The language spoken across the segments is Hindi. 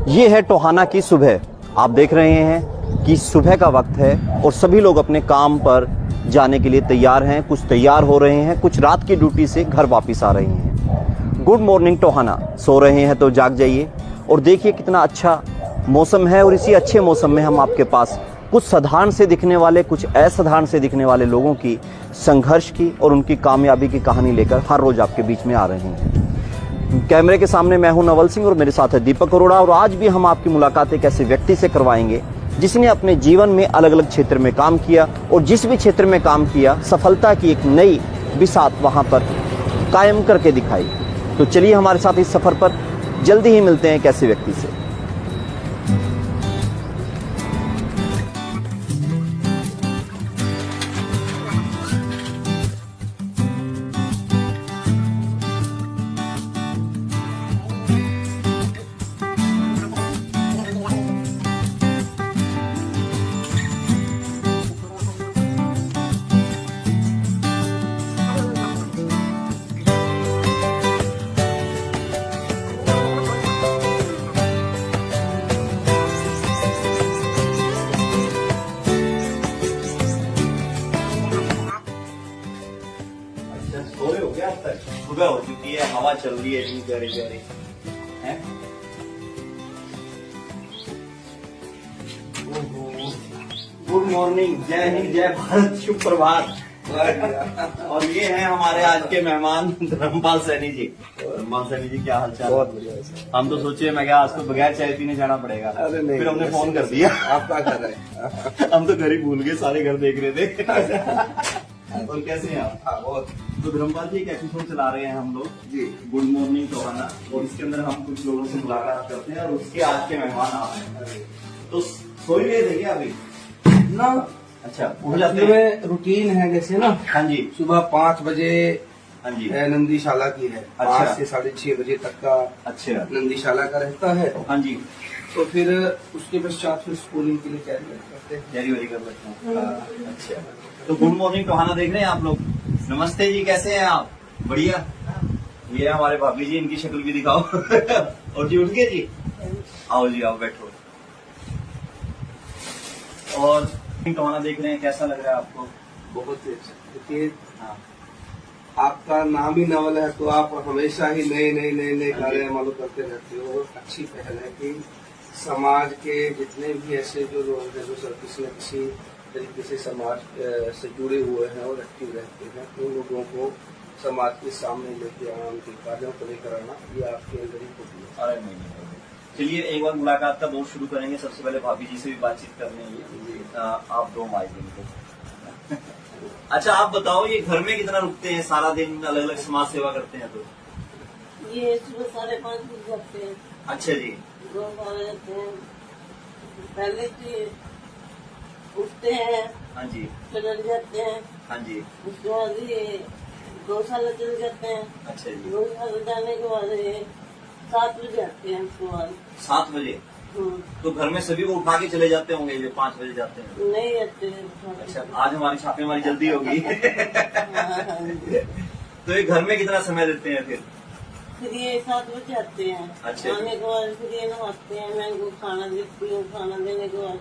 ये है टोहाना की सुबह। आप देख रहे हैं कि सुबह का वक्त है और सभी लोग अपने काम पर जाने के लिए तैयार हैं। कुछ तैयार हो रहे हैं, कुछ रात की ड्यूटी से घर वापस आ रहे हैं। Good morning Tohana. सो रहे हैं तो जाग जाइए और देखिए कितना अच्छा मौसम है। और इसी अच्छे मौसम में हम आपके पास कुछ साधारण से दिखने वाले, कुछ असाधारण से दिखने वाले लोगों की संघर्ष की और उनकी कामयाबी की कहानी लेकर हर रोज आपके बीच में आ रहे हैं। कैमरे के सामने मैं हूं नवल सिंह और मेरे साथ है दीपक अरोड़ा। और आज भी हम आपकी मुलाकात एक ऐसे व्यक्ति से करवाएंगे जिसने अपने जीवन में अलग अलग क्षेत्र में काम किया और जिस भी क्षेत्र में काम किया सफलता की एक नई बिसात वहां पर कायम करके दिखाई। तो चलिए हमारे साथ इस सफर पर जल्दी ही मिलते हैं एक ऐसे व्यक्ति से। सोए हो गया अब तक? सुबह हो चुकी है, हवा चल रही है इतनी प्यारी प्यारी है। गुड मॉर्निंग, जय हिंद, जय भारत, शुभ प्रभात। और ये हैं हमारे आज के मेहमान धर्मपाल सैनी जी। धर्मपाल सैनी जी, क्या हाल चाल? बहुत बढ़िया। हम तो सोचे मैं क्या आज तो बगैर चाय पीने जाना पड़ेगा। अरे नहीं, फिर हमने फोन कर दिया। आप क्या कर रहे हैं? हम तो घर ही भूल गए, सारे घर देख रहे थे। और कैसे हैं आप? हाँ, बहुत। तो धर्मपाल जी एक एपिसोड चला रहे हैं हम लोग जी। गुड मॉर्निंग टोहाना, और इसके अंदर हम कुछ लोगों से मुलाकात करते हैं और उसके आज के मेहमान आप हैं। तो सो ही गए थे क्या अभी? ना, अच्छा, उठ जाते हैं? में रूटीन है जैसे ना, हाँ जी, सुबह 5 बजे हाँ जी, नंदीशाला की है। अच्छा। 5 से 6:30 बजे तक का अच्छा, नंदीशाला का रहता है। हाँ जी, तो फिर उसके पश्चात फिर स्कूलिंग के लिए तैयारी करते हैं। तैयारी वारी कर लेते हैं। अच्छा, तो गुड मॉर्निंग टोहाना देख रहे हैं आप लोग। नमस्ते जी, कैसे हैं आप? बढ़िया। ये है हमारे भाभी जी, इनकी शक्ल भी दिखाओ। और जी उठ गए जी? आओ जी, आओ बैठो। और टोहाना देख रहे हैं, कैसा लग रहा है आपको? बहुत ही अच्छा। देखिए, हाँ, आपका नाम ही नवल है तो आप हमेशा ही नए कार्य मालूम करते रहते हो। अच्छी पहल है कि समाज के जितने भी ऐसे जो लोग हैं जो सर किसी न किसी तरीके से समाज से जुड़े हुए हैं और एक्टिव रहते हैं, उन लोगों को समाज के सामने लेके आना, उनके कार्यों को लेकर आना, ये आपके अंदर ही होती है। अरे नहीं। चलिए एक बार मुलाकात का दौर शुरू करेंगे। सबसे पहले भाभी जी से भी बातचीत करनी है। आप दो माइक इनको। अच्छा, आप बताओ, ये घर में कितना रुकते हैं? सारा दिन अलग अलग समाज सेवा करते हैं तो? ये सुबह 5:30 बजे जाते हैं। अच्छा जी, 2 बार जाते हैं। पहले तो उठते हैं, हाँ जी, चले जाते हैं। हाँ जी, उसके बाद ये गौशाला चले जाते हैं। अच्छा जी। गौशाला जाने के बाद ये 7 बजे आते हैं। उसके बाद 7 बजे? तो घर में सभी को उठा के चले जाते होंगे जो 5 बजे जाते हैं? नहीं आते हैं। अच्छा, आज हमारी छापेमारी जल्दी होगी। हाँ। तो ये घर में कितना समय देते हैं फिर ये 7 बजे आते हैं। अच्छा। आने के बाद फिर ये नहाते हैं, मैं इनको खाना देती हूँ। खाना देने के बाद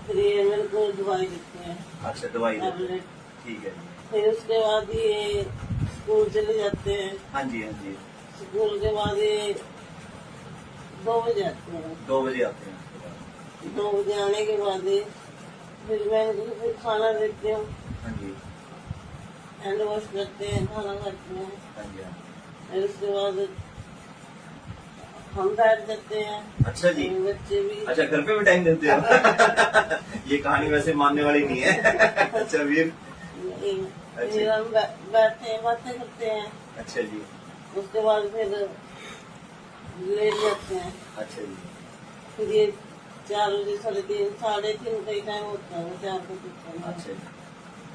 फिर ये मेरे को दवाई देते हैं। अच्छा, दवाई देते हैं। टैबलेट। ठीक है। फिर उसके बाद ये स्कूल चले जाते हैं। हाँ जी, हाँ जी। स्कूल के बाद ये 2 बजे आते हैं। 2 बजे आते हैं। 2 बजे आने के बाद ये फिर मैं इनको फिर खाना देती हूँ। हाँ जी, हैंड वॉश करते हैं, खाना खाते हैं। हाँ जी, हाँ। फिर उसके बाद हम बैठ जाते हैं। अच्छा जी। बच्चे भी। अच्छा, घर पे भी टाइम देते हो? ये कहानी वैसे मानने वाली नहीं है। अच्छा वीर। फिर हम बैठते हैं, बातें करते हैं। अच्छा जी। उसके बाद फिर लेट जाते हैं। अच्छा जी। फिर ये 4 बजे 3:30 3:30 का ही टाइम होता है। 4 बजे अच्छा जी।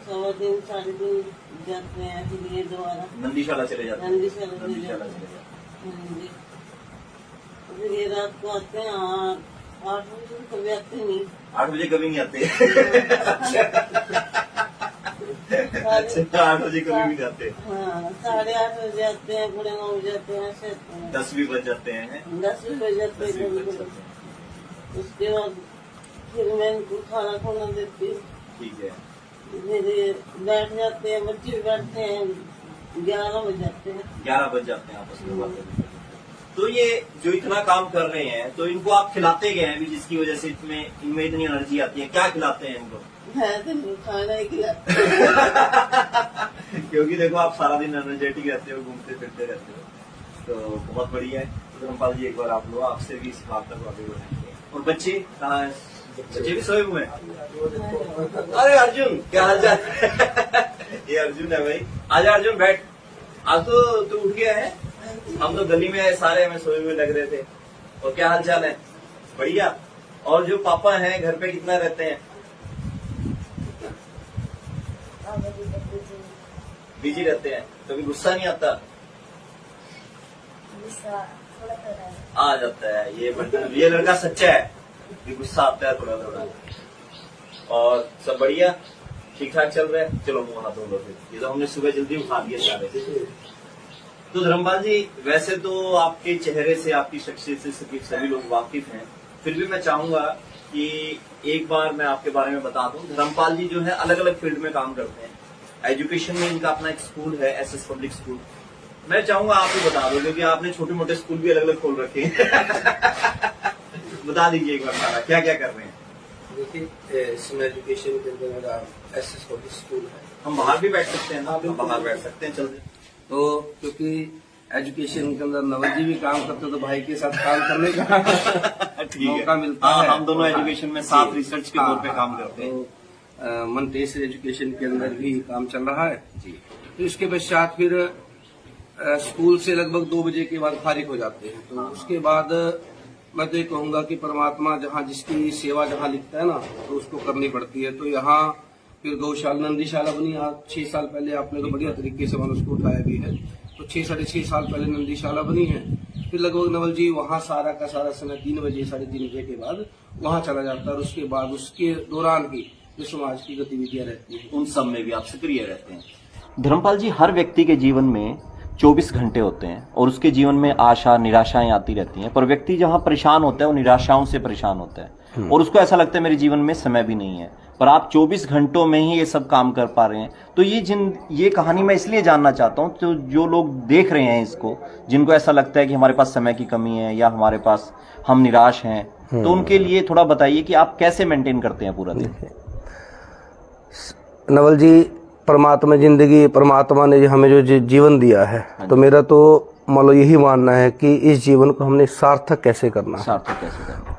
3:15 3:30 जाते हैं। फिर ये दोबारा नंदीशाला चले जाते हैं? नंदीशाला चले नंदीशाला जाते चले जाते हैं। हाँ जी। फिर ये रात को आते हैं 8 बजे। कभी आते नहीं। हैं? 8 बजे कभी नहीं आते? अच्छा, 8 बजे कभी भी जाते? हाँ, 8:30 बजे आते हैं, 9:30 बजे आते हैं, ऐसे आते हैं। 10 भी बज जाते हैं? 10 भी बज जाते 10 भी हैं बज कभी जाते कभी। हैं। उसके बाद फिर मैं इनको खाना खाना देती हूँ। ठीक है। फिर ये बैठ जाते हैं, बच्चे भी बैठते हैं, 11 बज जाते हैं। 11 बज जाते हैं आपस में बातें करते। तो ये जो इतना काम कर रहे हैं तो इनको आप खिलाते गए हैं भी, जिसकी वजह से इनमें इतनी एनर्जी आती है। क्या खिलाते हैं इनको? मैं तो इनको खाना ही खिलाती क्योंकि देखो आप सारा दिन एनर्जेटिक रहते हो, घूमते फिरते रहते हो, तो बहुत बढ़िया है। तो धर्मपाल जी एक बार आप लोग आपसे भी इस बात तक आगे बढ़ाएंगे। और बच्चे कहाँ हैं? बच्चे भी सोए हुए हैं। अरे अर्जुन क्या हाल चाल? ये अर्जुन है भाई। आजा अर्जुन बैठ। आज तो तू उठ गया है। हम तो गली में सारे हमें सोए हुए लग रहे थे। और क्या हाल चाल है? बढ़िया। और जो पापा हैं घर पे कितना रहते हैं? बिजी रहते हैं। कभी गुस्सा नहीं आता? आ जाता है। ये लड़का सच्चा है कि गुस्सा आता है थोड़ा थोड़ा। और सब बढ़िया ठीक ठाक चल रहा है। चलो मुंह हाथ धो लो फिर। ये तो हमने सुबह जल्दी उठा दिए सारे। तो धर्मपाल जी वैसे तो आपके चेहरे से, आपकी शख्सियत से सभी लोग वाकिफ हैं, फिर भी मैं चाहूंगा कि एक बार मैं आपके बारे में बता दूं। धर्मपाल जी जो है अलग अलग फील्ड में काम करते हैं। एजुकेशन में इनका अपना एक स्कूल है, एसएस पब्लिक स्कूल। मैं चाहूंगा आप ही बता दो, क्योंकि आपने छोटे मोटे स्कूल भी अलग अलग खोल रखे हैं। बता दीजिए एक बार सारा क्या क्या कर रहे हैं। देखिए इसमें एजुकेशन के अंदर मेरा एसएस पब्लिक स्कूल है। हम बाहर भी बैठ सकते हैं ना? हम बाहर बैठ सकते हैं। चलते तो क्योंकि एजुकेशन के अंदर नवल जी भी काम करते तो भाई के साथ काम करने का मौका मिलता है। हम दोनों एजुकेशन में साथ रिसर्च के तौर पे काम करते हैं। तो मनटेस एजुकेशन के अंदर भी काम चल रहा है जी। तो इसके पश्चात फिर स्कूल से लगभग 2 बजे के बाद फारिग हो जाते हैं। तो उसके बाद मैं तो ये कहूंगा कि परमात्मा जहाँ जिसकी सेवा जहाँ लिखता है ना तो उसको करनी पड़ती है। तो यहाँ फिर गौशाला नंदीशाला बनी आज 6 साल पहले। आपने तो बढ़िया तरीके से उसको उठाया भी है। तो 6-6.5 साल पहले नंदीशाला बनी है। फिर लगभग नवल जी वहाँ सारा का सारा समय 3 बजे 3:30 बजे के बाद वहाँ चला जाता है। और उसके बाद उसके दौरान भी जो समाज की गतिविधियां रहती हैं उन सब में भी आप सक्रिय रहते हैं। धर्मपाल जी हर व्यक्ति के जीवन में 24 घंटे होते हैं और उसके जीवन में आशा निराशाएं आती रहती हैं। पर व्यक्ति जहां परेशान होता है वो निराशाओं से परेशान होता है और उसको ऐसा लगता है मेरे जीवन में समय भी नहीं है। पर आप 24 घंटों में ही ये सब काम कर पा रहे हैं। तो ये कहानी मैं इसलिए जानना चाहता हूँ, तो जो लोग देख रहे हैं इसको, जिनको ऐसा लगता है कि हमारे पास समय की कमी है या हमारे पास हम निराश हैं, तो उनके लिए थोड़ा बताइए कि आप कैसे मेंटेन करते हैं पूरा दिन। नवल जी परमात्मा जिंदगी परमात्मा ने हमें जो जीवन दिया है, तो मेरा तो मतलब यही मानना है कि इस जीवन को हमने सार्थक कैसे करना है।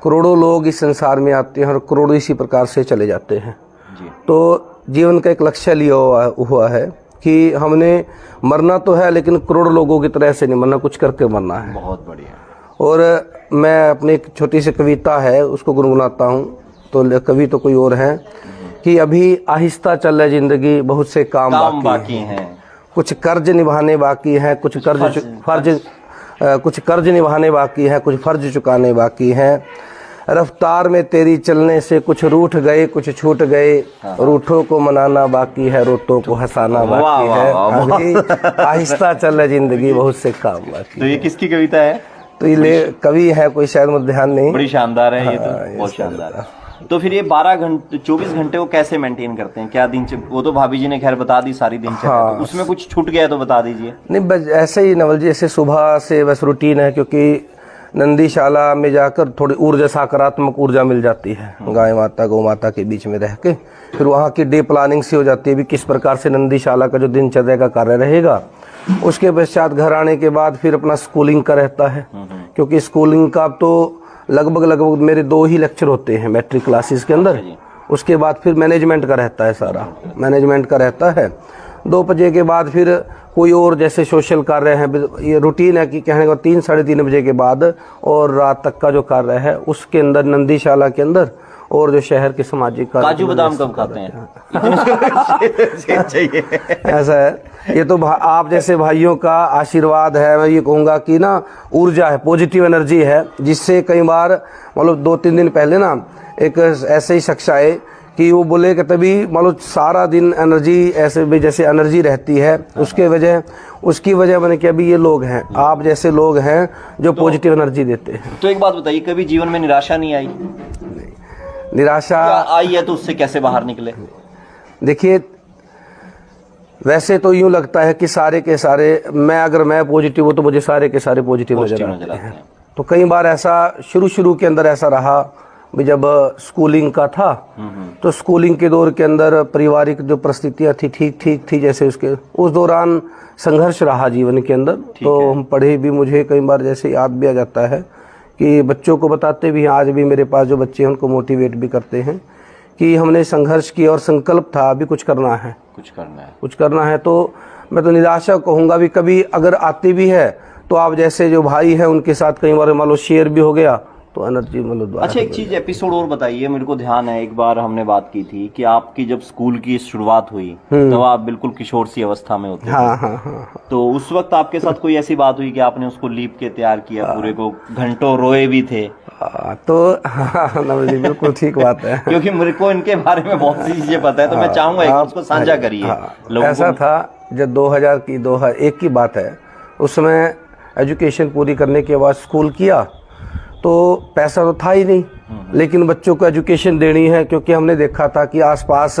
करोड़ों लोग इस संसार में आते हैं और करोड़ों इसी प्रकार से चले जाते हैं जी। तो जीवन का एक लक्ष्य लिया हुआ है कि हमने मरना तो है लेकिन करोड़ों लोगों की तरह से नहीं मरना, कुछ करके मरना है। बहुत बढ़िया। और मैं अपनी एक छोटी सी कविता है उसको गुनगुनाता हूँ। तो कवि तो कोई और है कि अभी आहिस्ता चल है जिंदगी, बहुत से काम बाकी हैं। कुछ कर्ज निभाने बाकी है, कुछ कर्ज निभाने बाकी है, कुछ फर्ज चुकाने बाकी है। रफ्तार में तेरी चलने से कुछ रूठ गए, कुछ छूट गए। रूठों को मनाना बाकी है, रोतों को हंसाना बाकी है। अभी आहिस्ता चल है जिंदगी, बहुत से काम बाकी। तो ये किसकी कविता है? तो ये कवि है, कोई शायद मुझे ध्यान नहीं। बड़ी शानदार है ये तो, बहुत शानदार है। तो फिर ये 24 घंटे को कैसे मेंटेन करते हैं? क्या दिन वो तो भाभी जी ने खैर बता दी सारी दिनचर्या। हाँ। तो उसमें कुछ छूट गया तो बता दीजिए। नहीं बस ऐसे ही नवल जी, ऐसे सुबह से बस रूटीन है, क्योंकि नंदीशाला में जाकर थोड़ी ऊर्जा, सकारात्मक ऊर्जा मिल जाती है गाय माता गौ माता के बीच में रह के। फिर वहाँ की डे प्लानिंग सी हो जाती है भी किस प्रकार से नंदीशाला का जो दिनचर्या का कार्य रहेगा। उसके पश्चात घर आने के बाद फिर अपना स्कूलिंग का रहता है, क्योंकि स्कूलिंग का तो लगभग मेरे 2 ही लेक्चर होते हैं मैट्रिक क्लासेस के अंदर। उसके बाद फिर मैनेजमेंट का रहता है, सारा मैनेजमेंट का रहता है। 2 बजे के बाद फिर कोई और जैसे सोशल कार्य है। ये रूटीन है कि कहने को 3-3:30 बजे के बाद और रात तक का जो कार्य है उसके अंदर नंदीशाला के अंदर और जो शहर के सामाजिक कार्य। काजू बादाम कब खाते हैं? ऐसा है। ये तो आप जैसे भाइयों का आशीर्वाद है। मैं ये कहूँगा कि ना ऊर्जा है, पॉजिटिव एनर्जी है, जिससे कई बार मतलब 2-3 दिन पहले ना एक ऐसे ही शख्स आए कि वो बोले कि तभी मतलब सारा दिन एनर्जी ऐसे भी जैसे एनर्जी रहती है। उसकी वजह मैंने कि अभी ये लोग हैं, आप जैसे लोग हैं जो पॉजिटिव एनर्जी देते हैं। तो एक बात बताइए, कभी जीवन में निराशा नहीं आई? निराशा आई है तो उससे कैसे बाहर निकले? देखिए, वैसे तो यूं लगता है कि सारे के सारे अगर मैं पॉजिटिव हूँ तो मुझे सारे के सारे पॉजिटिव नजर आते हैं। तो कई बार ऐसा शुरू के अंदर ऐसा रहा भी, जब स्कूलिंग का था तो स्कूलिंग के दौर के अंदर पारिवारिक जो परिस्थितियां थी ठीक थी, जैसे उस दौरान संघर्ष रहा जीवन के अंदर। तो हम पढ़े भी, मुझे कई बार जैसे याद भी आ जाता है कि बच्चों को बताते भी, आज भी मेरे पास जो बच्चे हैं उनको मोटिवेट भी करते हैं कि हमने संघर्ष किया और संकल्प था अभी कुछ करना है। तो मैं तो निराशा कहूँगा भी, कभी अगर आती भी है तो आप जैसे जो भाई हैं उनके साथ कई बार मान लो शेयर भी हो गया तो एनर्जी मतलब। अच्छा, एक चीज एपिसोड और बताइए, मेरे को ध्यान है एक बार हमने बात की थी कि आपकी जब स्कूल की शुरुआत हुई तब आप बिल्कुल किशोर सी अवस्था में होते थे। हाँ। तो उस वक्त आपके साथ कोई ऐसी बात हुई कि आपने उसको लीप के तैयार किया, पूरे को घंटों रोए भी थे? तो नवल जी बिल्कुल ठीक बात है। क्योंकि मेरे को इनके बारे में बहुत सी चीजें पता है, तो मैं चाहूंगा उसको साझा करिए। ऐसा था जब 2001 की बात है, उस समय एजुकेशन पूरी करने के बाद स्कूल किया तो पैसा तो था ही नहीं, लेकिन बच्चों को एजुकेशन देनी है, क्योंकि हमने देखा था कि आसपास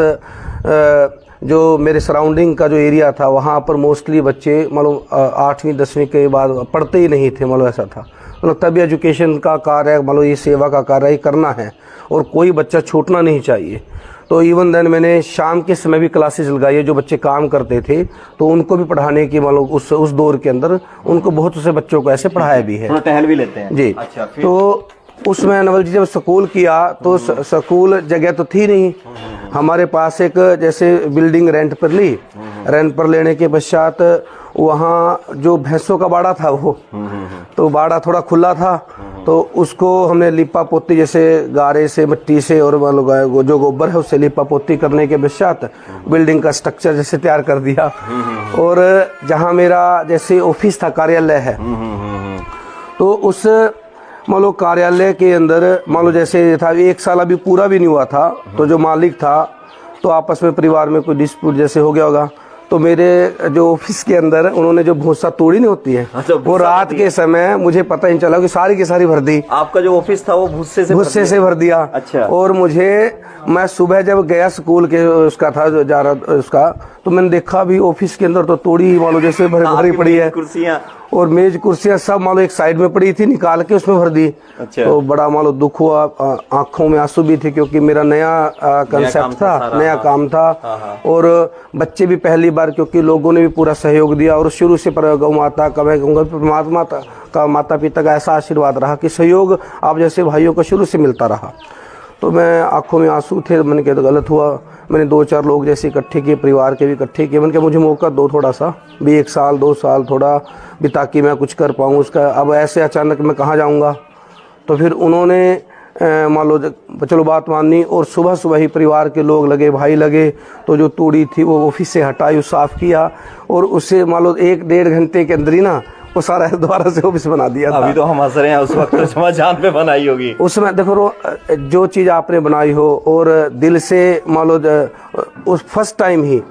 जो मेरे सराउंडिंग का जो एरिया था वहाँ पर मोस्टली बच्चे मालूम 8वीं 10वीं के बाद पढ़ते ही नहीं थे, मालूम ऐसा था। तो तभी एजुकेशन का कार्य, मालूम ये सेवा का कार्य करना है और कोई बच्चा छूटना नहीं चाहिए। तो इवन देन मैंने शाम के समय भी क्लासेस लगाई है, जो बच्चे काम करते थे तो उनको भी पढ़ाने की, मालूम उस दौर के अंदर उनको बहुत से बच्चों को ऐसे पढ़ाया भी है। टहल भी लेते हैं जी। अच्छा, तो उसमें नवल जी जब स्कूल किया तो स्कूल जगह तो थी नहीं, हमारे पास एक जैसे बिल्डिंग रेंट पर ली। रेंट पर लेने के पश्चात वहाँ जो भैंसों का बाड़ा था वो, तो बाड़ा थोड़ा खुला था, तो उसको हमने लिपा पोती जैसे गारे से, मिट्टी से और जो गोबर है उससे लिपा पोती करने के पश्चात बिल्डिंग का स्ट्रक्चर जैसे तैयार कर दिया। और जहाँ मेरा जैसे ऑफिस था, कार्यालय है, तो उस मान लो कार्यालय के अंदर मान लो जैसे था, 1 साल अभी पूरा भी नहीं हुआ था, तो जो मालिक था तो आपस में परिवार में कोई डिस्प्यूट जैसे हो गया होगा, तो मेरे जो ऑफिस के अंदर उन्होंने जो भूसा तोड़ी नहीं होती है, वो रात के समय मुझे पता ही नहीं चला कि सारी की सारी भर दी। आपका जो ऑफिस था वो भूसे से भर दिया। अच्छा। और मैं सुबह जब गया स्कूल के उसका था जो जा रहा उसका, तो मैंने देखा भी ऑफिस के अंदर तो तोड़ी मानो जैसे भरी पड़ी है, कुर्सियां और मेज कुर्सियां सब मानो एक साइड में पड़ी थी, निकाल के उसमें भर दी। अच्छा। तो बड़ा मानो दुख हुआ, आंखों में आंसू भी थे, क्योंकि मेरा नया कंसेप्ट था, नया काम था। और बच्चे भी पहली बार, क्योंकि लोगों ने भी पूरा सहयोग दिया, और शुरू से गौ माता का, मैं कहूँगा परमात्मा का, माता पिता का ऐसा आशीर्वाद रहा कि सहयोग आप जैसे भाइयों को शुरू से मिलता रहा। तो मैं आंखों में आंसू थे, मैंने कहा तो गलत हुआ। मैंने 2-4 लोग जैसे इकट्ठे किए, परिवार के भी इकट्ठे किए, मैंने कहा मुझे मौका दो थोड़ा सा भी, 1 साल 2 साल थोड़ा भी, ताकि मैं कुछ कर पाऊँ उसका। अब ऐसे अचानक मैं कहाँ जाऊँगा? तो फिर उन्होंने मान लो चलो बात मानी, और सुबह ही परिवार के लोग लगे, भाई लगे, तो जो तूड़ी थी वो ऑफिस से हटाई, साफ़ किया, और उससे मान लो 1-1.5 घंटे के अंदर ही ना वो सारा दोबारा से ऑफिस बना दिया था। अभी तो हम हंस रहे हैं, उस वक्त तो समाजान पे बनाई होगी। उसमें देखो जो चीज़ आपने बनाई हो और दिल से, मान लो उस फर्स्ट टाइम ही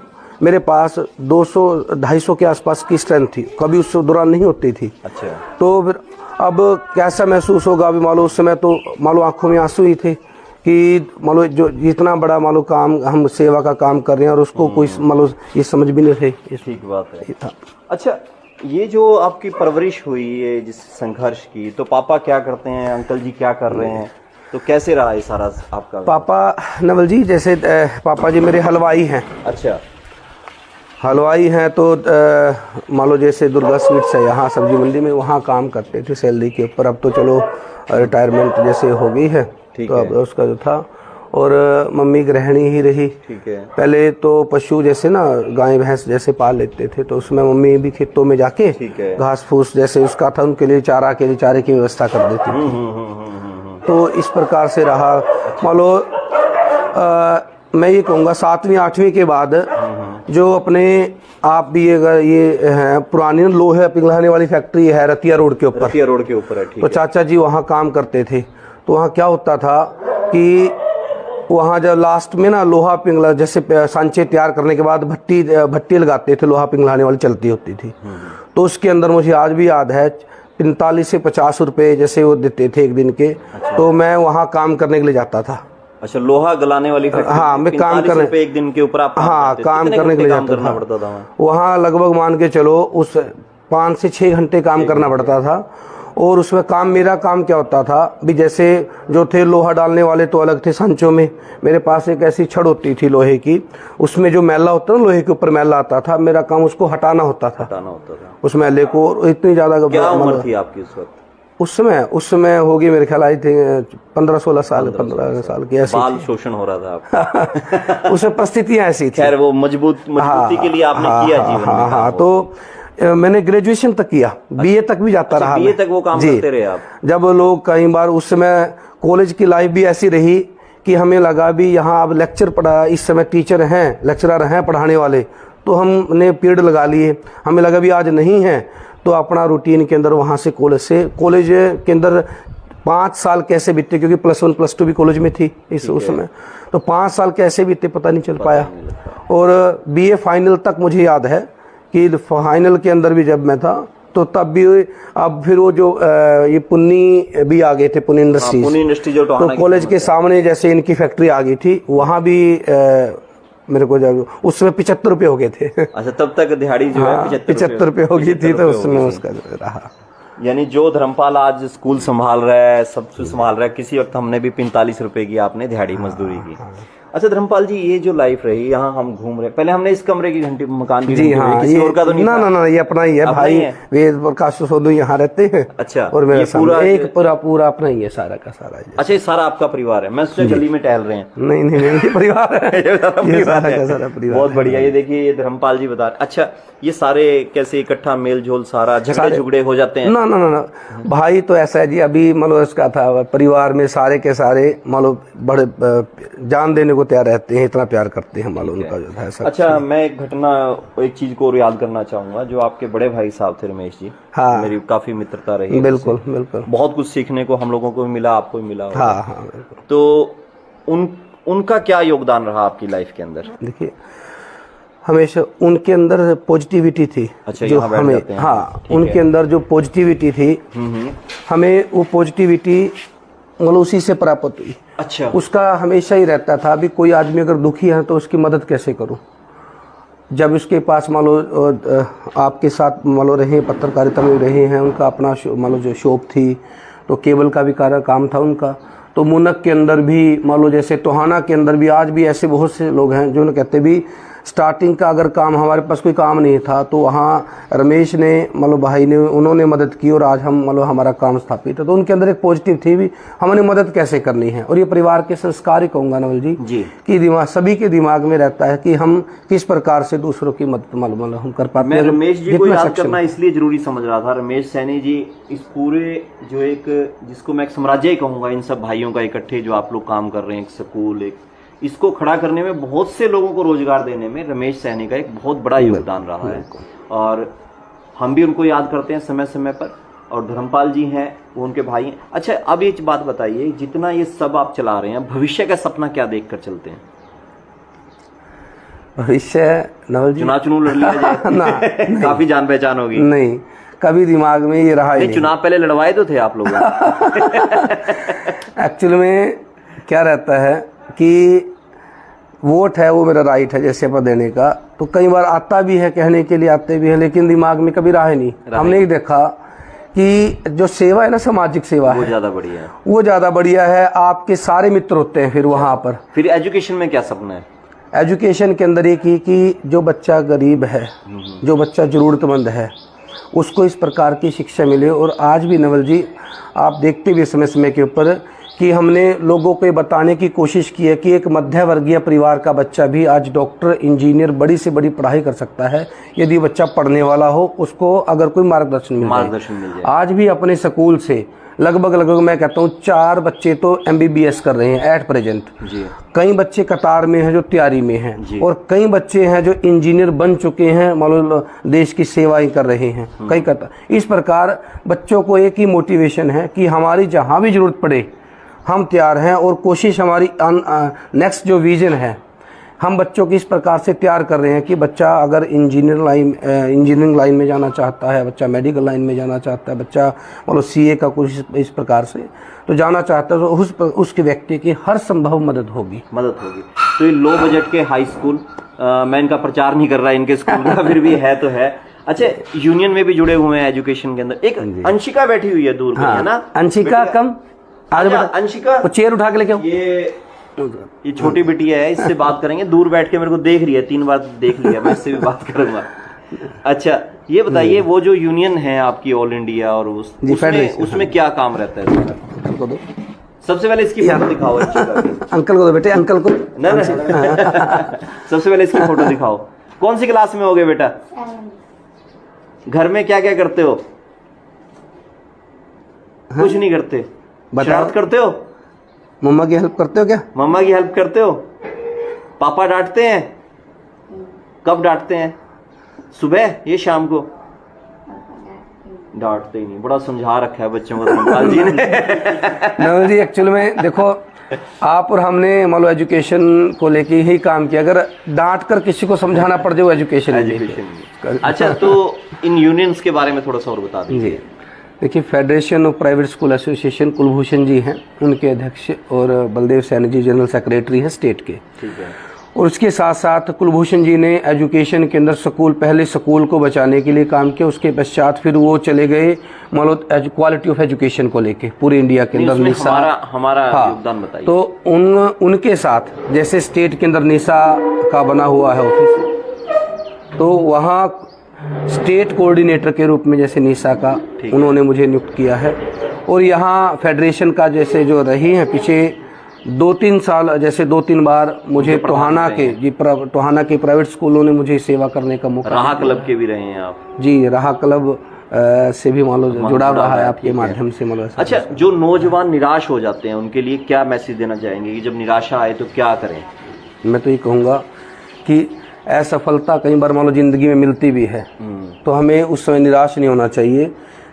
मेरे पास 200-250 के आसपास की स्ट्रेंथ थी, कभी उस दौरान नहीं होती थी। अच्छा। तो फिर अब कैसा महसूस होगा अभी, मान लो उस समय तो मान लो आंखों में आंसू ही थे कि मान लो जो जितना बड़ा मान लो काम हम सेवा का काम कर रहे हैं, और उसको कोई मान लो ये समझ भी नहीं थे। ठीक बात है। अच्छा, ये जो आपकी परवरिश हुई है जिस संघर्ष की, तो पापा क्या करते हैं, अंकल जी क्या कर रहे हैं, तो कैसे रहा ये सारा आपका? पापा नवल जी जैसे पापा जी मेरे हलवाई हैं। अच्छा। हलवाई हैं, तो मान लो जैसे दुर्गा स्वीट्स है यहाँ सब्जी मंडी में, वहाँ काम करते थे सैलरी के ऊपर। अब तो चलो रिटायरमेंट जैसे हो गई है, तो अब उसका जो था, और मम्मी गृहिणी ही रही। ठीक है। पहले तो पशु जैसे ना गाय भैंस जैसे पाल लेते थे, तो उसमें मम्मी भी खेतों में जाके घास फूस जैसे उसका था, उनके लिए चारे की व्यवस्था कर देती थी। तो इस प्रकार से रहा। मान लो मैं ये कहूँगा 7वीं 8वीं के बाद जो अपने आप भी ये है पुरानी लोहे पिघलाने वाली फैक्ट्री है रतिया रोड के ऊपर है। तो चाचा जी वहाँ काम करते थे। तो वहाँ क्या होता था कि वहाँ जब लास्ट में ना लोहा पिघला जैसे सांचे तैयार करने के बाद भट्टी लगाते थे, लोहा पिघलाने वाली चलती होती थी। तो उसके अंदर मुझे आज भी याद है 45 से 50 रुपए जैसे वो देते थे एक दिन के। तो मैं वहाँ काम करने के लिए जाता था। अच्छा, लोहा गलाने वाली फैक्ट्री। हाँ, मैं काम 45 रुपए एक दिन के ऊपर आप हाँ काम करने के लिए काम जाता करना था। पड़ता था वहाँ लगभग मान के चलो उस 5 से 6 घंटे काम करना पड़ता था। और उसमें मेरा काम क्या होता था भी, जैसे जो थे लोहा डालने वाले तो अलग थे सांचों में, मेरे पास एक ऐसी छड़ होती थी लोहे की, उसमें जो मैला होता था लोहे के ऊपर मैला आता था, मेरा काम उसको हटाना होता था उस मैले को। और इतनी ज्यादा क्या उम्र थी आपकी उस वक्त? उस समय होगी मेरे ख्याल आई थी 15-16 साल, 15 साल की ऐसी बाल शोषण हो रहा था आपका। उसमें परिस्थितियां ऐसी थी। खैर वो मजबूती के लिए आपने किया जीवन में। हाँ, तो मैंने ग्रेजुएशन तक किया, बीए तक भी जाता रहा। बीए तक वो काम करते रहे आप? जब लोग कई बार, उस समय कॉलेज की लाइफ भी ऐसी रही कि हमें लगा भी यहाँ अब लेक्चर पढ़ा, इस समय टीचर हैं, लेक्चरर हैं पढ़ाने वाले, तो हमने पीरियड लगा लिए। हमें लगा भी आज नहीं है तो अपना रूटीन के अंदर वहाँ से कॉलेज के अंदर 5 साल कैसे बीते, क्योंकि +1 +2 भी कॉलेज में थी उस समय, तो 5 साल कैसे बीते पता नहीं चल पाया। और बीए फाइनल तक मुझे याद है कि फाइनल के अंदर भी जब मैं था तो तब भी, अब फिर वो जो ये पुन्नी भी आ गए थे, पुन्नी इंडस्ट्री जो तो कॉलेज के सामने जैसे इनकी फैक्ट्री आ गई थी, वहाँ भी मेरे को जब उस समय 75 रुपये हो गए थे। अच्छा, तब तक दिहाड़ी जो है 75 रुपये हो गई थी, तो उसमें उसका रहा। यानी जो धर्मपाल आज स्कूल संभाल रहा है, सब कुछ संभाल रहा है, किसी वक्त हमने भी 45 रुपए की आपने दिहाड़ी मजदूरी की। अच्छा धर्मपाल जी, ये जो लाइफ रही, यहाँ हम घूम रहे, पहले हमने इस कमरे की घंटी मकान की जी हाँ, किसी और का तो नहीं था? ना ये अपना ही है भाई, वेद प्रकाश सोदू यहाँ रहते हैं। अच्छा, और मेरा पूरा एक पूरा अपना ही है, सारा का सारा। अच्छा, ये सारा आपका परिवार है? मैं सोचा गली में टहल रहे हैं। नहीं, ये परिवार है। ये सारा का सारा परिवार। बहुत बढ़िया। ये देखिए, ये धर्मपाल जी बता रहे। अच्छा, ये सारे कैसे इकट्ठा मेल झोल, सारा झगड़े हो जाते हैं? ना भाई तो ऐसा है जी, अभी मतलब इसका था परिवार में सारे के सारे मतलब बड़े जान देने को तैयार रहते हैं, इतना प्यार करते हैं मालूम उनका जो है। अच्छा, मैं एक चीज को और याद करना चाहूंगा, जो आपके बड़े भाई साहब थे रमेश जी, हाँ, मेरी काफी मित्रता रही। बिल्कुल बहुत कुछ सीखने को हम लोगों को भी मिला, आपको भी मिला। हाँ, तो उनका क्या योगदान रहा आपकी लाइफ के अंदर? देखिए, हमेशा उनके अंदर पॉजिटिविटी थी। अच्छा, जो हमें, हाँ, उनके अंदर जो पॉजिटिविटी थी, हमें वो पॉजिटिविटी मतलब उसी से प्राप्त हुई। अच्छा, उसका हमेशा ही रहता था भी कोई आदमी अगर दुखी है तो उसकी मदद कैसे करूं। जब उसके पास मान लो आपके साथ मान लो रहे, पत्रकारिता में रहे हैं, उनका अपना मान लो जो शॉप थी, तो केबल का भी काम था उनका। तो मुनक के अंदर भी मान लो, जैसे टोहाना के अंदर भी आज भी ऐसे बहुत से लोग हैं जो कहते भी स्टार्टिंग का अगर काम हमारे पास कोई काम नहीं था तो वहाँ रमेश ने मतलब भाई ने उन्होंने मदद की और आज हम मतलब हमारा काम स्थापित है। तो उनके अंदर एक पॉजिटिव थी भी हमने मदद कैसे करनी है। और ये परिवार के संस्कार ही कहूँगा नवल जी कि दिमाग सभी के दिमाग में रहता है कि हम किस प्रकार से दूसरों की मदद मतलब हम कर पाते हैं। मैं रमेश जी को याद करना इसलिए जरूरी समझ रहा था। रमेश सैनी जी इस पूरे जो एक, जिसको मैं एक साम्राज्य ही कहूँगा, इन सब भाइयों का इकट्ठे जो आप लोग काम कर रहे हैं, एक स्कूल, एक इसको खड़ा करने में, बहुत से लोगों को रोजगार देने में रमेश सैनी का एक बहुत बड़ा योगदान रहा है। और हम भी उनको याद करते हैं समय समय पर। और धर्मपाल जी हैं, वो उनके भाई हैं। अच्छा, अब एक बात बताइए, जितना ये सब आप चला रहे हैं, भविष्य का सपना क्या देख कर चलते हैं? भविष्य नवल जी, चुनाव लड़ लिया जाए ना, काफी जान पहचान होगी। नहीं, कभी दिमाग में ये रहा ही नहीं। चुनाव पहले लड़वाए तो थे आप लोगों एक्चुअली में क्या रहता है कि वोट है वो मेरा राइट है जैसे पर देने का, तो कई बार आता भी है, कहने के लिए आते भी है, लेकिन दिमाग में कभी रहा नहीं। हमने ही देखा कि जो सेवा है ना, सामाजिक सेवा है, वो ज्यादा बढ़िया है। आपके सारे मित्र होते हैं फिर वहां पर। फिर एजुकेशन में क्या सपना है? एजुकेशन के अंदर एक ही कि जो बच्चा गरीब है, जो बच्चा जरूरतमंद है, उसको इस प्रकार की शिक्षा मिले। और आज भी नवल जी आप देखते भी समय समय के ऊपर कि हमने लोगों को बताने की कोशिश की है कि एक मध्य वर्गीय परिवार का बच्चा भी आज डॉक्टर, इंजीनियर, बड़ी से बड़ी पढ़ाई कर सकता है यदि बच्चा पढ़ने वाला हो, उसको अगर कोई मार्गदर्शन मिल जाए। आज भी अपने स्कूल से लगभग मैं कहता हूँ 4 बच्चे तो MBBS कर रहे हैं एट प्रेजेंट। कई बच्चे कतार में हैं जो तैयारी में हैं, और कई बच्चे हैं जो इंजीनियर बन चुके हैं, मान देश की सेवाएं कर रहे हैं कई कतार। इस प्रकार बच्चों को एक ही मोटिवेशन है कि हमारी जहाँ भी जरूरत पड़े हम तैयार हैं। और कोशिश हमारी नेक्स्ट जो विजन है, हम बच्चों की इस प्रकार से तैयार कर रहे हैं कि बच्चा अगर इंजीनियरिंग लाइन में जाना चाहता है, बच्चा मेडिकल लाइन में जाना चाहता है, बच्चा मतलब CA का कुछ इस प्रकार से, तो जाना चाहता है तो उसके व्यक्ति की हर संभव मदद होगी। तो ये लो बजट के हाई स्कूल, मैं इनका प्रचार नहीं कर रहा इनके स्कूल का, फिर भी है तो है। अच्छा, यूनियन में भी जुड़े हुए हैं एजुकेशन के अंदर। एक अंशिका बैठी हुई है दूर में, है ना? अंशिका कम आगे अच्छा, अंशिका चेयर उठा के लेके आओ। ये छोटी बिटिया है, इससे बात करेंगे। दूर बैठ के मेरे को देख रही है, 3 बार देख लिया, मैं इससे भी बात करूंगा। अच्छा, ये बताइए वो जो यूनियन है आपकी ऑल इंडिया और उसमें क्या काम रहता है इसका? सबसे पहले इसकी फोटो दिखाओ। अंकल को दो बेटे, अंकल को। नहीं सबसे पहले इसकी फोटो दिखाओ। कौन सी क्लास में हो गए बेटा? घर में क्या क्या करते हो? कुछ नहीं करते, शरारत करते हो? मम्मा की हेल्प करते हो क्या? मम्मा की हेल्प करते हो? पापा डांटते हैं? कब डांटते हैं? सुबह या शाम को? डांटते ही नहीं, बड़ा समझा रखा है बच्चों को धर्मपाल जी ने। नवल जी एक्चुअल में देखो, आप और हमने मान लो एजुकेशन को लेके ही काम किया। अगर डांट कर किसी को समझाना पड़ जाए वो एजुकेशन। अच्छा, तो इन यूनियंस के बारे में थोड़ा सा और बता दीजिए। देखिए, federation of private school association Kulbhushan ji हैं उनके अध्यक्ष, और बलदेव सैनी जी जनरल सेक्रेटरी हैं स्टेट के। ठीक है। और उसके साथ साथ कुलभूषण जी ने एजुकेशन के अंदर पहले स्कूल को बचाने के लिए काम किया। उसके पश्चात फिर वो चले गए मान लो क्वालिटी ऑफ एजुकेशन को लेके पूरे इंडिया के अंदर। निशा हमारा योगदान बताइए। तो उनके साथ जैसे स्टेट के अंदर निशा का बना हुआ है ऑफिस, तो वहाँ स्टेट कोऑर्डिनेटर के रूप में जैसे निशा का उन्होंने मुझे नियुक्त किया है। और यहाँ फेडरेशन का जैसे जो रही है पीछे 2-3 साल, जैसे 2-3 बार मुझे टोहाना के प्राइवेट स्कूलों ने मुझे सेवा करने का मौका। राहा क्लब के भी रहे हैं आप? जी, राहा क्लब से भी मान लो जुड़ा रहा है आपके माध्यम से मान लो। अच्छा, जो नौजवान निराश हो जाते हैं उनके लिए क्या मैसेज देना चाहेंगे कि जब निराशा आए तो क्या करें? मैं तो ये कहूँगा कि असफलता कई बार मान लो जिंदगी में मिलती भी है, तो हमें उस समय निराश नहीं होना चाहिए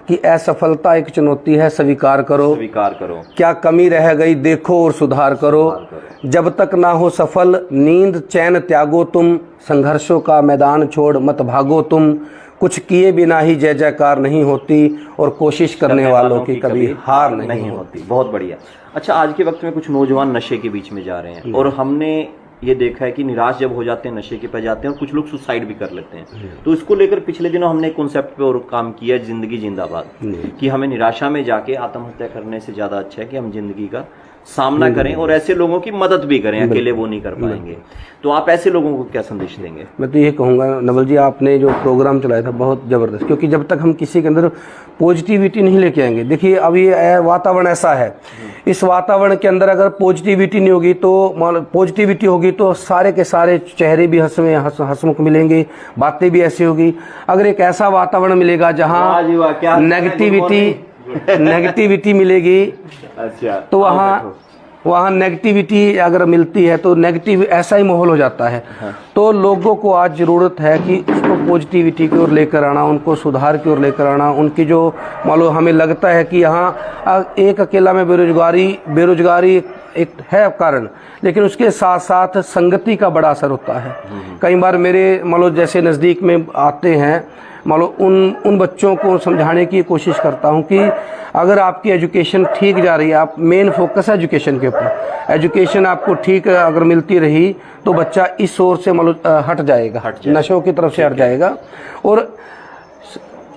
कि असफलता एक चुनौती है, स्वीकार करो। क्या कमी रह गई देखो और सुधार करो। जब तक ना हो सफल नींद चैन त्यागो तुम, संघर्षों का मैदान छोड़ मत भागो तुम, कुछ किए बिना ही जय जयकार नहीं होती, और कोशिश करने वालों की कभी हार नहीं होती। बहुत बढ़िया। अच्छा, आज के वक्त में कुछ नौजवान नशे के बीच में जा रहे हैं, और हमने ये देखा है कि निराश जब हो जाते हैं नशे के पे जाते हैं, और कुछ लोग सुसाइड भी कर लेते हैं। तो इसको लेकर पिछले दिनों हमने एक कॉन्सेप्ट पे और काम किया, जिंदगी जिंदाबाद, कि हमें निराशा में जाके आत्महत्या करने से ज्यादा अच्छा है कि हम जिंदगी का सामना करें और ऐसे लोगों की मदद भी करें, अकेले वो नहीं कर पाएंगे। तो आप ऐसे लोगों को क्या संदेश देंगे? मैं तो ये कहूँगा नवल जी, आपने जो प्रोग्राम चलाया था बहुत ज़बरदस्त, क्योंकि जब तक हम किसी के अंदर पॉजिटिविटी नहीं लेके आएंगे, देखिए अब ये वातावरण ऐसा है, इस वातावरण के अंदर अगर पॉजिटिविटी नहीं होगी तो पॉजिटिविटी होगी तो सारे के सारे चेहरे भी हंसमुख मिलेंगे, बातें भी ऐसी होगी। अगर एक ऐसा वातावरण मिलेगा जहाँ नेगेटिविटी मिलेगी, अच्छा, तो वहाँ नेगेटिविटी अगर मिलती है तो नेगेटिव ऐसा ही माहौल हो जाता है। तो लोगों को आज ज़रूरत है कि उसको पॉजिटिविटी की ओर लेकर आना, उनको सुधार की ओर लेकर आना। उनकी जो मान लो हमें लगता है कि यहाँ एक अकेला में बेरोजगारी एक है कारण, लेकिन उसके साथ साथ संगति का बड़ा असर होता है। कई बार मेरे मान लो जैसे नज़दीक में आते हैं, मान लो उन बच्चों को समझाने की कोशिश करता हूँ कि अगर आपकी एजुकेशन ठीक जा रही है, आप मेन फोकस है एजुकेशन के ऊपर, एजुकेशन आपको ठीक अगर मिलती रही तो बच्चा इस ओर से मान लो हट जाएगा, नशों की तरफ से हट जाएगा। और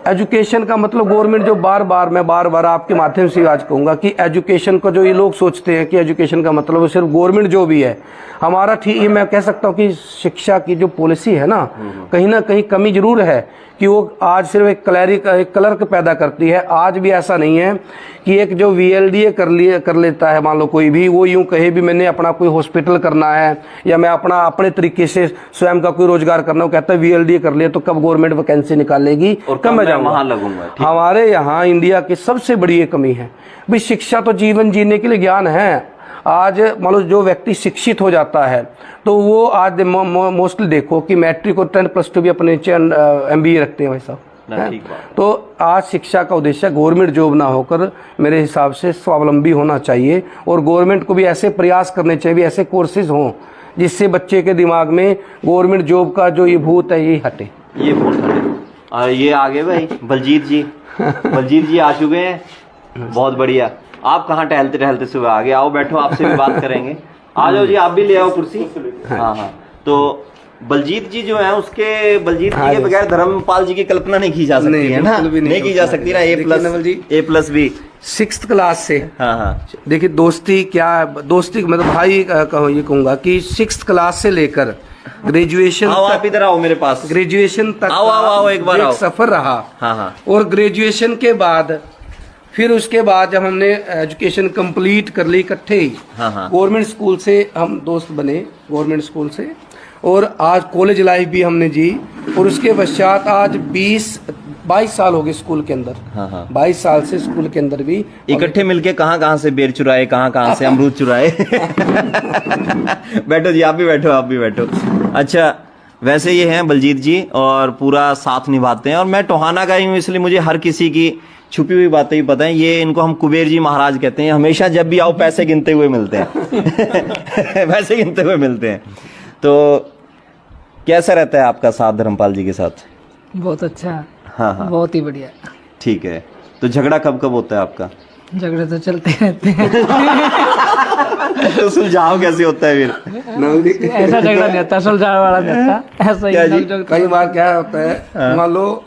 एजुकेशन का मतलब गवर्नमेंट जो बार बार आपके माध्यम से आज कहूँगा कि एजुकेशन को जो ये लोग सोचते हैं कि एजुकेशन का मतलब सिर्फ गवर्नमेंट जो भी है हमारा, ठीक ये मैं कह सकता हूँ कि शिक्षा की जो पॉलिसी है ना कहीं कमी जरूर है कि वो आज सिर्फ एक क्लर्क पैदा करती है। आज भी ऐसा नहीं है कि एक जो VLDA कर लेता है मान लो कोई भी, वो यूं कहे भी मैंने अपना कोई हॉस्पिटल करना है या मैं अपने तरीके से स्वयं का कोई रोजगार करना, वो कहता है VLDA कर लिया तो कब गवर्नमेंट वैकेंसी निकालेगी और कब मैं जाऊंगा। हमारे यहाँ इंडिया की सबसे बड़ी ये कमी है भाई, शिक्षा तो जीवन जीने के लिए ज्ञान है। आज मान लो जो व्यक्ति शिक्षित हो जाता है तो वो आज मोस्टली देखो कि मैट्रिक और 10+2 भी अपने नीचे MBA रखते हैं भाई साहब। तो आज शिक्षा का उद्देश्य गवर्नमेंट जॉब ना होकर मेरे हिसाब से स्वावलंबी होना चाहिए, और गवर्नमेंट को भी ऐसे प्रयास करने चाहिए, ऐसे कोर्सेज हों जिससे बच्चे के दिमाग में गवर्नमेंट जॉब का जो ये भूत है ये हटे। ये आगे भाई बलजीत जी आ चुके हैं, बहुत बढ़िया। आप कहाँ टहलते टहलते सुबह आ गए, आओ बैठो, आपसे भी बात करेंगे। आ जाओ जी, आप भी ले आओ कुर्सी। हाँ हाँ। तो बलजीत जी जो है उसके, बलजीत जी के बगैर धर्मपाल जी की कल्पना नहीं की जा सकती है ना, नहीं की जा सकती ना। A+B 6th क्लास से। हाँ हाँ। देखिए दोस्ती क्या, दोस्ती मतलब भाई कहो, ये कहूंगा कि 6th क्लास से लेकर ग्रेजुएशन आप इधर आओ मेरे पास, ग्रेजुएशन तक आओ एक बार आओ। सफर रहा। हाँ हाँ। और ग्रेजुएशन के बाद फिर उसके बाद जब हमने एजुकेशन कंप्लीट कर ली इकट्ठे ही, हाँ हाँ। गवर्नमेंट स्कूल से हम दोस्त बने, गवर्नमेंट स्कूल से, और आज कॉलेज लाइफ भी हमने जी। और उसके पश्चात आज 22 साल हो गए स्कूल के अंदर। हाँ हाँ। 22 साल से स्कूल के अंदर भी इकट्ठे मिलके कहाँ से बेर चुराए, कहाँ से अमरूद चुराए। बैठो जी, आप भी बैठो। अच्छा, वैसे ये हैं बलजीत जी और पूरा साथ निभाते हैं। और मैं टोहाना का ही हूँ, इसलिए मुझे हर किसी की छुपी हुई बातें ही पता है। ये इनको हम कुबेर जी महाराज कहते हैं। हमेशा जब भी आओ पैसे गिनते हुए मिलते हैं। पैसे गिनते हुए मिलते हैं। तो कैसा रहता है आपका साथ धर्मपाल जी के साथ? बहुत अच्छा। हाँ हाँ, बहुत ही बढ़िया। ठीक है। तो झगड़ा कब कब होता है आपका? झगड़े तो चलते रहते हैं। तो सुलझाव कैसे होता है फिर? ऐसा झगड़ा नहीं होता, सुलझाव वाला नहीं होता, ऐसा क्या जी? ही। कई बार क्या होता है, मान लो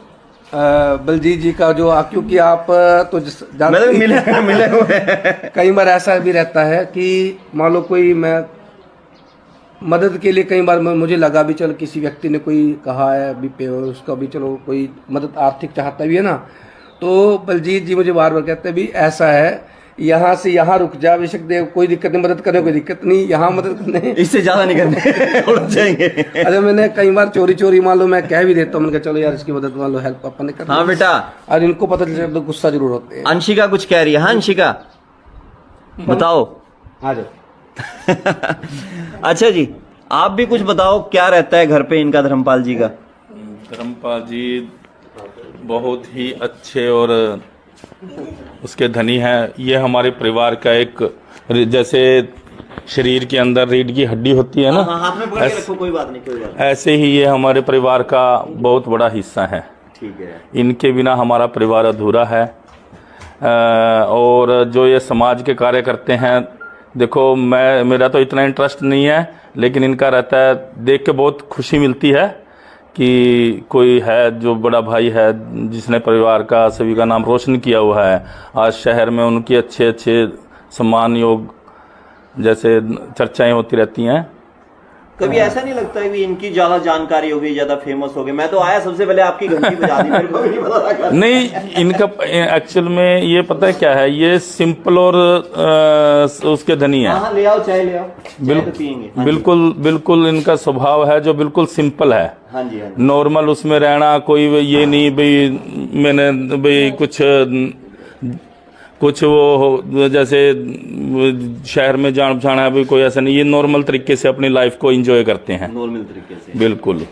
बलजीत जी का जो, क्योंकि आप तो मतलब मिले हुए हैं। कई बार ऐसा भी रहता है कि मान लो कोई, मैं मदद के लिए कई बार मुझे लगा भी चल किसी व्यक्ति ने कोई कहा है भी पे, उसका भी चलो कोई मदद आर्थिक चाहता भी है ना, तो बलजीत जी मुझे बार बार कहते हैं भी ऐसा है, यहाँ से यहाँ रुक जा, बेशक दे, कोई दिक्कत नहीं, मदद करने कोई दिक्कत नहीं, यहाँ मदद करने इससे ज्यादा नहीं करने, उड़ जाएंगे। अरे मैंने कई बार चोरी मान लो मैं कह भी देता हूँ, मैंने कहा चलो यार इसकी मदद मान लो, हेल्प पापा ने कर। हाँ बेटा। और इनको पता चल जाए तो गुस्सा जरूर होते हैं। अंशिका कुछ कह रही है। हाँ अंशिका बताओ। आ जाओ। अच्छा जी, आप भी कुछ बताओ, क्या रहता है घर पे इनका धर्मपाल जी का? धर्मपाल जी बहुत ही अच्छे और उसके धनी हैं। ये हमारे परिवार का एक, जैसे शरीर के अंदर रीढ़ की हड्डी होती है ना, हाँ, हाथ में पकड़ के रखो, कोई बात नहीं। ऐसे ही ये हमारे परिवार का बहुत बड़ा हिस्सा है। ठीक है। इनके बिना हमारा परिवार अधूरा है। और जो ये समाज के कार्य करते हैं, देखो मेरा तो इतना इंटरेस्ट नहीं है, लेकिन इनका रहता है, देख के बहुत खुशी मिलती है कि कोई है जो बड़ा भाई है जिसने परिवार का, सभी का नाम रोशन किया हुआ है। आज शहर में उनकी अच्छे सम्मान योग जैसे चर्चाएं होती रहती हैं। कभी ऐसा नहीं लगता है कि इनकी ज्यादा जानकारी हो गई, ज्यादा फेमस हो गए? मैं तो आया सबसे पहले आपकी घंटी बजा दी, मेरे को भी नहीं पता था। नहीं, इनका एक्चुअल में ये पता है क्या है, ये सिंपल और उसके धनी है। हाँ, ले आओ चाय, ले आओ, चाय तो पियेंगे। बिल्कुल इनका स्वभाव है जो बिल्कुल सिंपल है। हाँ जी, हाँ जी। नॉर्मल उसमें रहना, कोई ये नहीं भाई मैंने भाई कुछ वो जैसे शहर में जान पछाना है, कोई ऐसा नहीं। ये नॉर्मल तरीके से अपनी लाइफ को एंजॉय करते हैं, नॉर्मल तरीके से। बिल्कुल।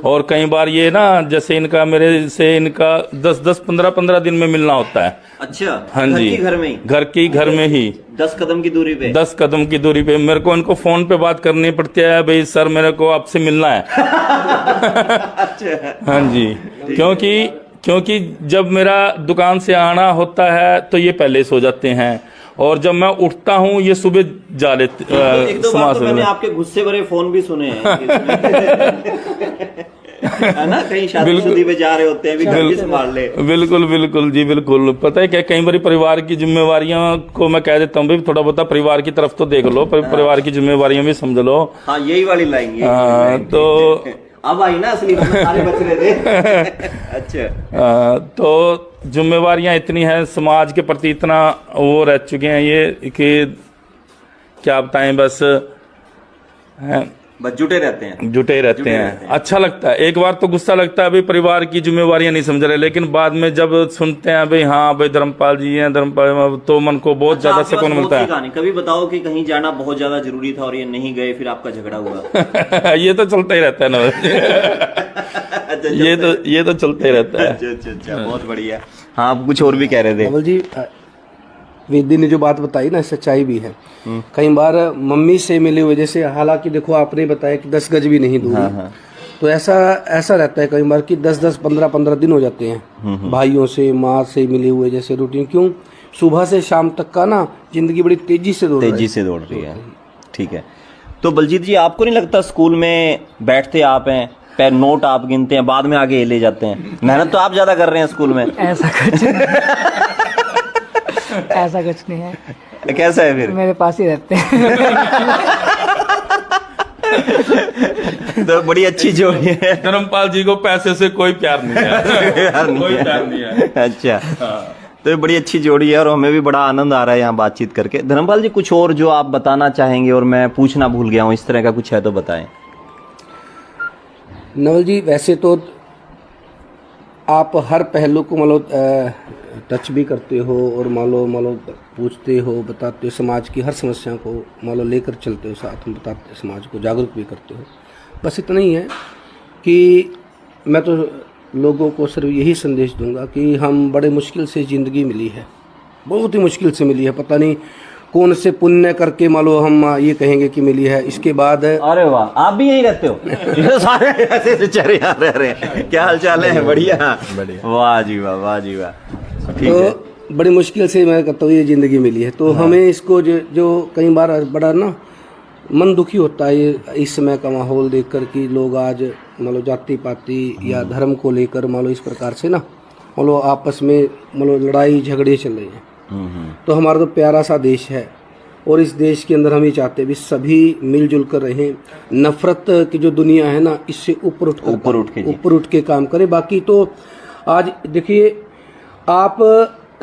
और कई बार ये ना, जैसे इनका मेरे से इनका 10 15 दिन में मिलना होता है। अच्छा। हाँ जी, घर में ही? घर में ही 10 कदम की दूरी पे? 10 कदम की दूरी पे मेरे को इनको फोन पे बात करनी पड़ती है, भाई सर मेरे को आपसे मिलना है। अच्छा। हाँ जी, क्योंकि जब मेरा दुकान से आना होता है तो ये पहले सो जाते हैं, और जब मैं उठता हूँ ये सुबह जा लेते। एक दो बार तो मैंने आपके गुस्से भरे फोन भी सुने हैं। है ना, कहीं शादी पे जा रहे होते हैं, भी घर भी संभाल ले। बिल्कुल जी, बिल्कुल। पता है क्या, कई बार परिवार की जिम्मेवारियों को मैं कह देता हूँ भाई थोड़ा बहुत परिवार की तरफ तो देख लो, परिवार की जिम्मेवारियां भी समझ लो। हाँ, यही वाली लाइन। तो अब आई ना असली, सारे बच रहे थे। अच्छा। तो जिम्मेवारियां इतनी हैं, समाज के प्रति इतना वो रह चुके हैं ये कि क्या बताएं, बस जुटे रहते हैं। अच्छा लगता है। एक बार तो गुस्सा लगता है भाई परिवार की जिम्मेवारियां नहीं समझ रहे, लेकिन बाद में जब सुनते हैं भाई हाँ भाई धर्मपाल जी हैं, धर्मपाल, तो मन को बहुत ज्यादा सुकून मिलता है। कभी बताओ कि कहीं जाना बहुत ज्यादा जरूरी था और ये नहीं गए, फिर आपका झगड़ा हुआ? ये तो चलता ही रहता है ना। ये तो चलता ही रहता है। अच्छा, बहुत बढ़िया। हाँ, आप कुछ और भी कह रहे थे जी। वेदी ने जो बात बताई ना, सच्चाई भी है। कई बार मम्मी से मिले हुए, जैसे हालांकि देखो आपने बताया कि 10 गज भी नहीं दूरी। हाँ। तो ऐसा रहता है कई बार कि 10 15 दिन हो जाते हैं भाइयों से, माँ से मिले हुए, जैसे रूटीन। क्यों? सुबह से शाम तक का ना जिंदगी बड़ी तेजी से दौड़ रही तेजी से दौड़ रही है। ठीक है, तो बलजीत जी आपको नहीं लगता स्कूल में बैठते आप हैं, पैर नोट आप गिनते हैं, बाद में आगे ले जाते हैं, मेहनत तो आप ज्यादा कर रहे हैं स्कूल में। ऐसा कुछ ऐसा कुछ नहीं है। कैसा है फिर? मेरे पास ही रहते हैं। तो बड़ी अच्छी जोड़ी है। धर्मपाल जी को पैसे से कोई प्यार नहीं है। प्यार नहीं कोई है। प्यार नहीं है। अच्छा, तो ये बड़ी अच्छी जोड़ी है और हमें भी बड़ा आनंद आ रहा है यहाँ बातचीत करके। धर्मपाल जी कुछ और जो आप बताना चाहेंगे और मैं पूछना भूल गया हूँ, इस तरह का कुछ है तो बताएं। नवल जी वैसे तो आप हर पहलू को मतलब टच भी करते हो और मान लो पूछते हो, बताते हो, समाज की हर समस्या को मान लो लेकर चलते हो, साथ में बताते हो, समाज को जागरूक भी करते हो। बस इतना ही है कि मैं तो लोगों को सिर्फ यही संदेश दूंगा कि हम बड़े मुश्किल से ज़िंदगी मिली है, बहुत ही मुश्किल से मिली है, पता नहीं कौन से पुण्य करके मान लो हम ये कहेंगे कि मिली है। इसके बाद अरे वाह, आप भी यहीं रहते हो? ये सारे ऐसे बेचारे यहाँ रह रहे हैं। क्या हाल चाल है? बढ़िया। वाह जी वाह, वाह जी वाह। ठीक है। तो बड़ी मुश्किल से मैं कहता हूँ ये ज़िंदगी मिली है, तो हमें इसको जो कई बार बड़ा ना मन दुखी होता है ये इस समय का माहौल देखकर कि लोग आज मान लो जाति पाति या धर्म को लेकर मान लो इस प्रकार से ना मान लो आपस में मान लो लड़ाई झगड़े चल रहे हैं। तो हमारा तो प्यारा सा देश है और इस देश के अंदर हम ये चाहते हैं भी सभी मिलजुल कर रहें, नफरत की जो दुनिया है ना इससे ऊपर उठ के काम करें। बाकी तो आज देखिए आप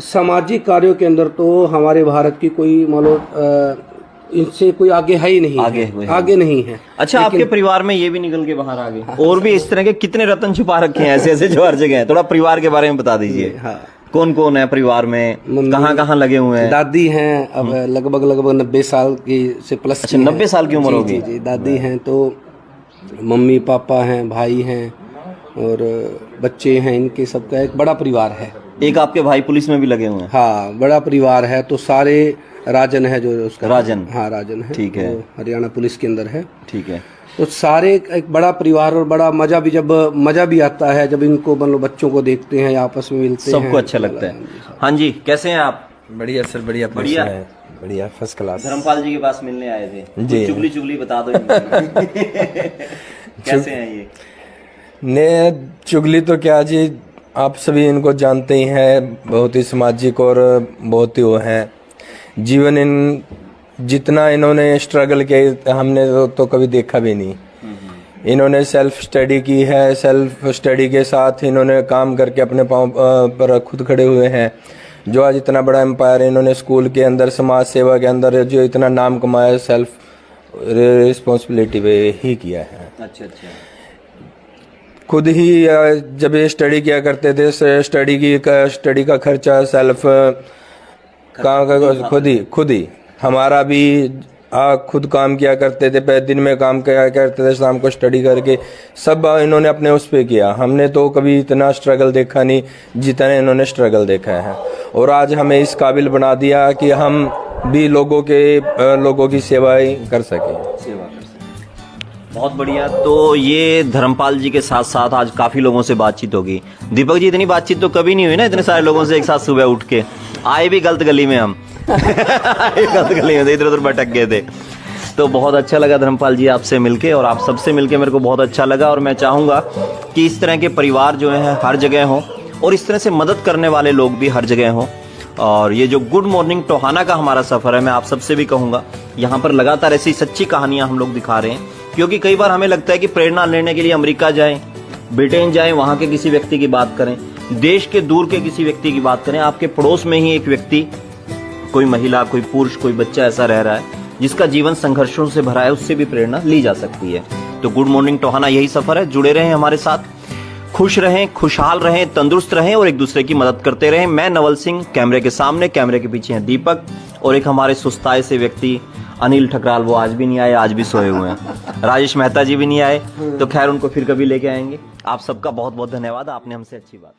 सामाजिक कार्यों के अंदर तो हमारे भारत की कोई मान लो इनसे कोई आगे है ही नहीं, आगे नहीं है। अच्छा, आपके परिवार में ये भी निकल के बाहर आ गए और भी इस तरह के कितने रत्न छुपा रखे हैं ऐसे ऐसे जो हर जगह हैं? थोड़ा परिवार के बारे में बता दीजिए। हाँ, कौन कौन है परिवार में, कहाँ कहाँ लगे हुए हैं? दादी हैं अब लगभग 90 साल की से प्लस। अच्छा, 90 साल की उम्र होगी। जी, दादी हैं, तो मम्मी पापा हैं, भाई हैं और बच्चे हैं, इनके सबका एक बड़ा परिवार है। एक आपके भाई पुलिस में भी लगे हुए हैं? हाँ, बड़ा परिवार है। तो सारे राजन है जो उसका राजन। हाँ, राजन है। ठीक है। हरियाणा पुलिस के अंदर है। ठीक है। तो सारे एक बड़ा परिवार और बड़ा मजा भी आता है जब इनको मतलब बच्चों को देखते हैं, आपस में मिलते हैं, सबको अच्छा लगता है। हाँ जी, कैसे हैं आप? बढ़िया सर, बढ़िया बढ़िया है, बढ़िया फर्स्ट क्लास। धर्मपाल जी के पास मिलने आए थे जी। चुगली चुगली बता दो इनको। कैसे हैं ये? ने चुगली तो क्या जी, आप सभी इनको जानते ही हैं, बहुत ही सामाजिक और बहुत ही वो हैं। जीवन इन जितना इन्होंने स्ट्रगल किया हमने तो कभी देखा भी नहीं। इन्होंने सेल्फ स्टडी की है, सेल्फ स्टडी के साथ इन्होंने काम करके अपने पाँव पर खुद खड़े हुए हैं। जो आज इतना बड़ा एम्पायर इन्होंने स्कूल के अंदर, समाज सेवा के अंदर जो इतना नाम कमाया, सेल्फ रिस्पॉन्सिबिलिटी पे ही किया है। अच्छा अच्छा। खुद ही जब ये स्टडी किया करते थे, स्टडी का खर्चा सेल्फ खुद ही हमारा भी खुद काम किया करते थे, दिन में काम किया करते थे, शाम को स्टडी करके सब इन्होंने अपने उस पे किया। हमने तो कभी इतना स्ट्रगल देखा नहीं जितना इन्होंने स्ट्रगल देखा है, और आज हमें इस काबिल बना दिया कि हम भी लोगों की सेवाएं कर सकें। बहुत बढ़िया। तो ये धर्मपाल जी के साथ साथ आज काफी लोगों से बातचीत होगी। दीपक जी, इतनी बातचीत तो कभी नहीं हुई ना इतने सारे लोगों से एक साथ सुबह उठ के। आए भी गलत गली में हम गलत गली में इधर उधर भटक गए थे। तो बहुत अच्छा लगा धर्मपाल जी आपसे मिलके, और आप सबसे मिलके मेरे को बहुत अच्छा लगा। और मैं चाहूँगा कि इस तरह के परिवार जो है हर जगह हों और इस तरह से मदद करने वाले लोग भी हर जगह हों। और ये जो गुड मॉर्निंग टोहाना का हमारा सफ़र है, मैं आप सबसे भी कहूँगा यहाँ पर लगातार ऐसी सच्ची कहानियाँ हम लोग दिखा रहे हैं, क्योंकि कई बार हमें लगता है कि प्रेरणा लेने के लिए अमेरिका जाएं, ब्रिटेन जाएं, वहाँ के किसी व्यक्ति की बात करें, देश के दूर के किसी व्यक्ति की बात करें। आपके पड़ोस में ही एक व्यक्ति, कोई महिला, कोई पुरुष, कोई बच्चा ऐसा रह रहा है जिसका जीवन संघर्षों से भरा है, उससे भी प्रेरणा ली जा सकती है। तो गुड मॉर्निंग टोहाना यही सफर है। जुड़े रहें हमारे साथ, खुश रहें, खुशहाल रहें, तंदुरुस्त रहें और एक दूसरे की मदद करते रहें। मैं नवल सिंह, कैमरे के सामने, कैमरे के पीछे हैं दीपक, और एक हमारे सुस्ताए से व्यक्ति अनिल ठकराल, वो आज भी नहीं आए, आज भी सोए हुए हैं। राजेश मेहता जी भी नहीं आए, तो खैर उनको फिर कभी लेके आएंगे। आप सबका बहुत बहुत धन्यवाद, आपने हमसे अच्छी बात